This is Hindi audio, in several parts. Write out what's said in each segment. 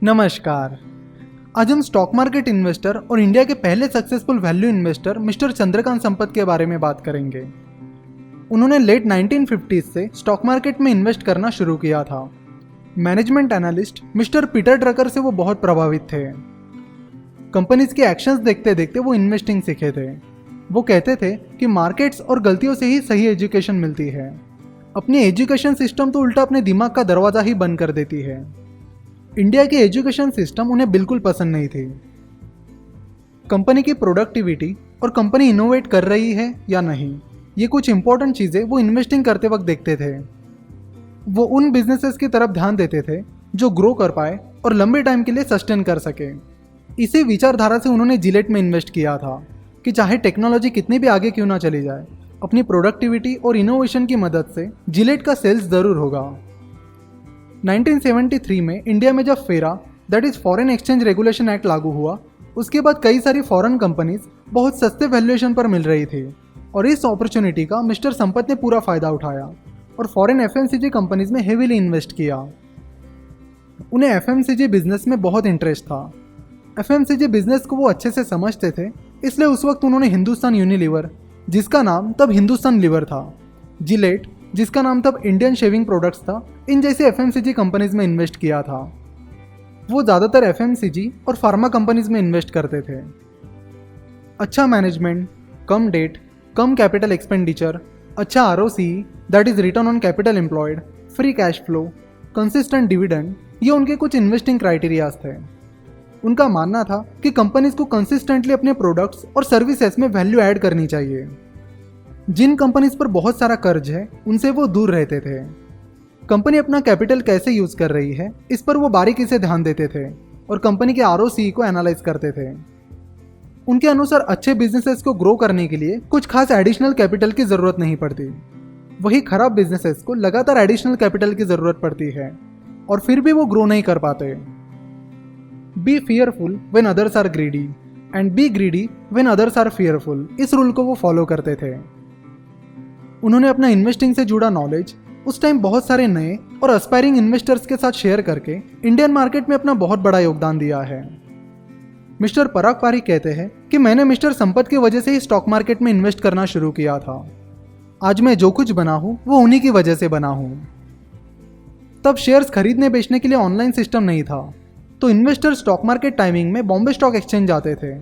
नमस्कार। आज हम स्टॉक मार्केट इन्वेस्टर और इंडिया के पहले successful value investor mister Chandrakant Sampat के बारे में बात करेंगे। उन्होंने लेट 1950s से स्टॉक मार्केट में इन्वेस्ट करना शुरू किया था। Management analyst mister Peter Drucker से वो बहुत प्रभावित थे। कंपनीज के एक्शंस देखते देखते वो इन्वेस्टिंग सीखे थे। वो कहते थे कि मार्केट्स और गलतियों से ही सही एजुकेशन मिलती है। अपनी एजुकेशन सिस्टम तो उल्टा अपने दिमाग का दरवाजा ही बंद कर देती है। इंडिया की एजुकेशन सिस्टम उन्हें बिल्कुल पसंद नहीं थी। कंपनी की प्रोडक्टिविटी और कंपनी इनोवेट कर रही है या नहीं, ये कुछ इंपॉर्टेंट चीज़ें वो इन्वेस्टिंग करते वक्त देखते थे। वो उन बिजनेसेस की तरफ ध्यान देते थे जो ग्रो कर पाए और लंबे टाइम के लिए सस्टेन कर सके। इसी विचारधारा से उन्होंने जिलेट में इन्वेस्ट किया था कि चाहे टेक्नोलॉजी कितनी भी आगे क्यों ना चली जाए, अपनी प्रोडक्टिविटी और इनोवेशन की मदद से जिलेट का सेल्स ज़रूर होगा। 1973 में इंडिया में जब फेरा that is foreign exchange regulation act लागू हुआ, उसके बाद कई सारी फॉरेन कंपनीज बहुत सस्ते वैल्यूएशन पर मिल रही थी और इस अपॉर्चुनिटी का मिस्टर संपत ने पूरा फ़ायदा उठाया और फॉरेन एफएमसीजी कंपनीज में हेवीली इन्वेस्ट किया। उन्हें एफएमसीजी बिजनेस में बहुत इंटरेस्ट था। एफएमसीजी बिजनेस को वो अच्छे से समझते थे, इसलिए उस वक्त उन्होंने हिंदुस्तान यूनिलीवर, जिसका नाम तब हिंदुस्तान लीवर था, जिलेट, जिसका नाम तब इंडियन शेविंग प्रोडक्ट्स था, इन जैसी एफएमसीजी कंपनीज में इन्वेस्ट किया था। वो ज़्यादातर एफएमसीजी और फार्मा कंपनीज में इन्वेस्ट करते थे। अच्छा मैनेजमेंट, कम डेट, कम कैपिटल एक्सपेंडिचर, अच्छा ROC that is return on capital employed, free cash flow, consistent dividend, ये उनके कुछ इन्वेस्टिंग क्राइटेरियाज थे। उनका मानना था कि कंपनीज को कंसिस्टेंटली अपने प्रोडक्ट्स और सर्विसेज में वैल्यू ऐड करनी चाहिए। जिन कंपनीज पर बहुत सारा कर्ज है उनसे वो दूर रहते थे। कंपनी अपना कैपिटल कैसे यूज कर रही है इस पर वो बारीकी से ध्यान देते थे और कंपनी के आरओसी को एनालाइज करते थे। उनके अनुसार अच्छे बिजनेसेस को ग्रो करने के लिए कुछ खास एडिशनल कैपिटल की ज़रूरत नहीं पड़ती। वही खराब बिजनेसेस को लगातार एडिशनल कैपिटल की ज़रूरत पड़ती है और फिर भी वो ग्रो नहीं कर पाते। Be fearful when others are greedy and be greedy when others are fearful, इस रूल को वो फॉलो करते थे। उन्होंने अपना इन्वेस्टिंग से जुड़ा नॉलेज उस टाइम बहुत सारे नए और एस्पायरिंग इन्वेस्टर्स के साथ शेयर करके इंडियन मार्केट में अपना बहुत बड़ा योगदान दिया है। मिस्टर पराग पारिक कहते हैं कि मैंने मिस्टर संपत की वजह से ही स्टॉक मार्केट में इन्वेस्ट करना शुरू किया था। आज मैं जो कुछ बना हूँ वो उन्हीं की वजह से बना हूँ। तब शेयर्स खरीदने बेचने के लिए ऑनलाइन सिस्टम नहीं था, तो इन्वेस्टर स्टॉक मार्केट टाइमिंग में बॉम्बे स्टॉक एक्सचेंज जाते थे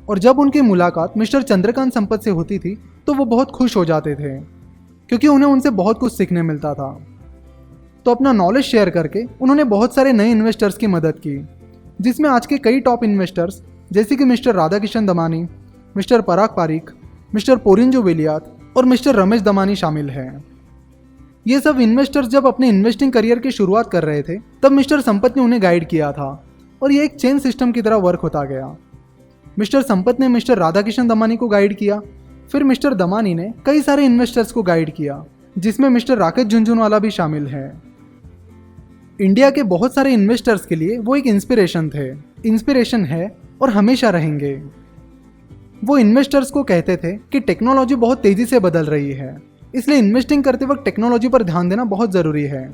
और जब उनकी मुलाकात मिस्टर चंद्रकांत संपत से होती थी तो वो बहुत खुश हो जाते थे क्योंकि उन्हें उनसे बहुत कुछ सीखने मिलता था। तो अपना नॉलेज शेयर करके उन्होंने बहुत सारे नए इन्वेस्टर्स की मदद की, जिसमें आज के कई टॉप इन्वेस्टर्स जैसे कि मिस्टर राधाकिशन दमानी, मिस्टर पराग पारिक, मिस्टर पोरिंजो वेलियात और मिस्टर रमेश दमानी शामिल हैं। ये सब इन्वेस्टर्स जब अपने इन्वेस्टिंग करियर की शुरुआत कर रहे थे तब मिस्टर संपत ने उन्हें गाइड किया था और ये एक चेन सिस्टम की तरह वर्क होता गया। मिस्टर संपत ने मिस्टर राधाकिशन दमानी को गाइड किया, फिर मिस्टर दमानी ने कई सारे इन्वेस्टर्स को गाइड किया, जिसमें मिस्टर राकेश झुनझुनवाला भी शामिल है। इंडिया के बहुत सारे इन्वेस्टर्स के लिए वो एक इंस्पिरेशन थे, इंस्पिरेशन है और हमेशा रहेंगे। वो इन्वेस्टर्स को कहते थे कि टेक्नोलॉजी बहुत तेजी से बदल रही है, इसलिए इन्वेस्टिंग करते वक्त टेक्नोलॉजी पर ध्यान देना बहुत ज़रूरी है।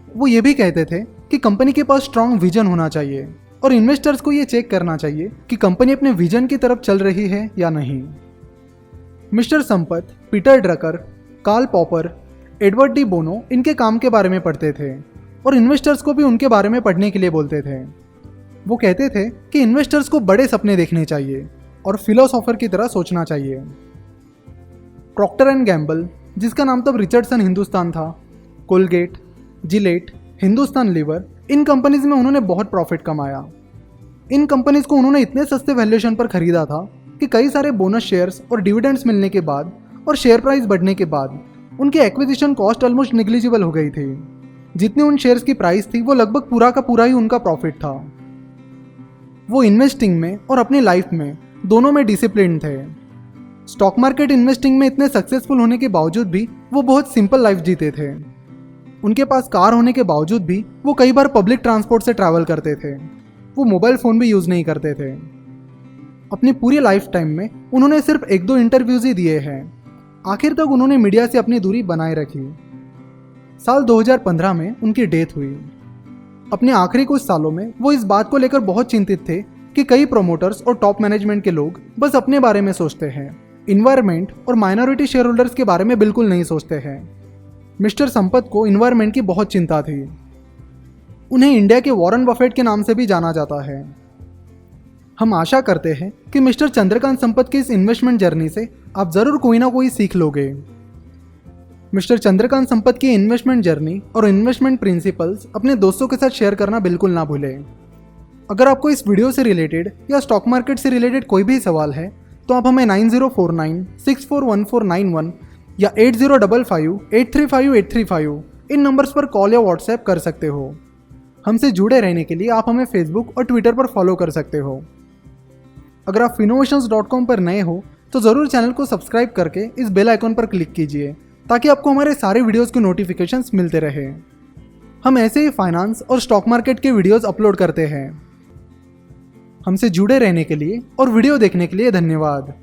वो ये भी कहते थे कि कंपनी के पास स्ट्रॉन्ग विजन होना चाहिए और इन्वेस्टर्स को ये चेक करना चाहिए कि कंपनी अपने विजन की तरफ चल रही है या नहीं। Mister Sampat Peter Drucker, Karl Popper, Edward de Bono इनके काम के बारे में पढ़ते थे और इन्वेस्टर्स को भी उनके बारे में पढ़ने के लिए बोलते थे। वो कहते थे कि इन्वेस्टर्स को बड़े सपने देखने चाहिए और फिलोसोफर की तरह सोचना चाहिए। प्रॉक्टर एंड गैम्बल, जिसका नाम तब रिचर्डसन हिंदुस्तान था, कोलगेट, जिलेट, हिंदुस्तान लीवर, इन कंपनीज में उन्होंने बहुत प्रॉफिट कमाया। इन कंपनीज को उन्होंने इतने सस्ते वैल्यूएशन पर खरीदा था कि कई सारे बोनस शेयर्स और डिविडेंड्स मिलने के बाद और शेयर प्राइस बढ़ने के बाद उनकी एक्विजिशन कॉस्ट ऑलमोस्ट निग्लिजिबल हो गई थी। जितनी उन शेयर्स की प्राइस थी वो लगभग पूरा का पूरा ही उनका प्रॉफिट था। वो इन्वेस्टिंग में और अपनी लाइफ में दोनों में डिसिप्लिन थे। स्टॉक मार्केट इन्वेस्टिंग में इतने सक्सेसफुल होने के बावजूद भी वो बहुत सिंपल लाइफ जीते थे। उनके पास कार होने के बावजूद भी वो कई बार पब्लिक ट्रांसपोर्ट से ट्रैवल करते थे। वो मोबाइल फ़ोन भी यूज़ नहीं करते थे। अपनी पूरी लाइफ टाइम में उन्होंने सिर्फ 1-2 इंटरव्यूज़ ही दिए हैं। आखिर तक उन्होंने मीडिया से अपनी दूरी बनाए रखी। साल 2015 में उनकी डेथ हुई। अपने आखिरी कुछ सालों में वो इस बात को लेकर बहुत चिंतित थे कि कई प्रोमोटर्स और टॉप मैनेजमेंट के लोग बस अपने बारे में सोचते हैं, इन्वायरमेंट और माइनॉरिटी शेयर होल्डर्स के बारे में बिल्कुल नहीं सोचते हैं। मिस्टर संपत को इन्वायरमेंट की बहुत चिंता थी। उन्हें इंडिया के वॉरेन बफेट के नाम से भी जाना जाता है। हम आशा करते हैं कि मिस्टर चंद्रकांत संपत की इस इन्वेस्टमेंट जर्नी से आप जरूर कोई ना कोई सीख लोगे। मिस्टर चंद्रकांत संपत की इन्वेस्टमेंट जर्नी और इन्वेस्टमेंट प्रिंसिपल्स अपने दोस्तों के साथ शेयर करना बिल्कुल ना भूलें। अगर आपको इस वीडियो से रिलेटेड या स्टॉक मार्केट से रिलेटेड कोई भी सवाल है तो आप हमें 9049641491 या 8055835835 इन नंबर्स पर कॉल या व्हाट्सएप कर सकते हो। हमसे जुड़े रहने के लिए आप हमें फेसबुक और ट्विटर पर फॉलो कर सकते हो। अगर आप Finnovations.com पर नए हो तो ज़रूर चैनल को सब्सक्राइब करके इस बेल आइकॉन पर क्लिक कीजिए ताकि आपको हमारे सारे वीडियोज़ के नोटिफिकेशंस मिलते रहे। हम ऐसे ही फाइनेंस और स्टॉक मार्केट के वीडियोज़ अपलोड करते हैं। हमसे जुड़े रहने के लिए और वीडियो देखने के लिए धन्यवाद।